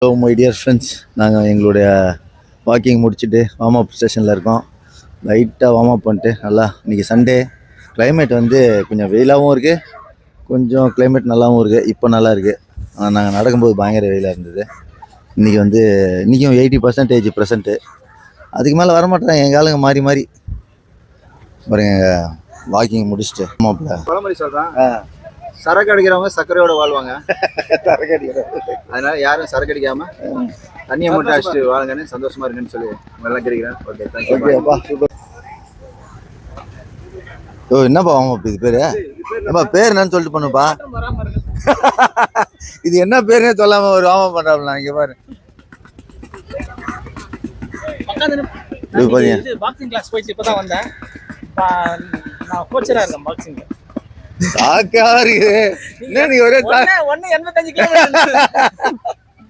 Hello my dear friends, நாங்கள் எங்களுடைய walking முடிச்சுட்டு வார்ம் அப் செஷனில் இருக்கோம். லைட்டாக வார்ம் அப் பண்ணிட்டு நல்லா இன்றைக்கி சண்டே கிளைமேட் வந்து கொஞ்சம் வெயிலாகவும் இருக்குது, கொஞ்சம் கிளைமேட் நல்லாவும் இருக்குது. இப்போ நல்லா இருக்குது. நாங்கள் நடக்கும்போது பயங்கர வெயிலாக இருந்தது. இன்றைக்கி வந்து இன்றைக்கும் 80% ப்ரெசண்ட்டு. அதுக்கு மேலே வரமாட்டேன். எங்கள் ஆளுங்க மாறி மாறி பாருங்க. வாக்கிங் முடிச்சுட்டு பழமொழி சொல்கிறேன், சரக்கு அடிக்கிறவங்க சர்க்கரையோட வாழ்வாங்க. சரக்கு அடிக்கிறவங்க அதனால யாரும் சரக்கு அடிக்காம தண்ணியை மட்டும் அடிச்சுட்டு வாழுங்கன்னு சந்தோஷமா இருக்குன்னு சொல்லி எல்லாம் கிடைக்கிறேன். Okay, thank you. ஓ, என்னப்பா வாங்க இது பேரு? ஏப்பா பேர் என்னன்னு சொல்லிட்டு பண்ணுப்பா. இது என்ன பேருன்னே சொல்லாம ஒரு வாம பண்றாப்ல. இங்க பாரு, பாக்ஸிங் கிளாஸ் போயிட்டு இப்பதான் வந்தேன். நான் கோச்சரா இருக்கேன் பாக்ஸிங். சாக்கா இருக்கு. என்ன நீ ஒரே 185 கிலோமீட்டர்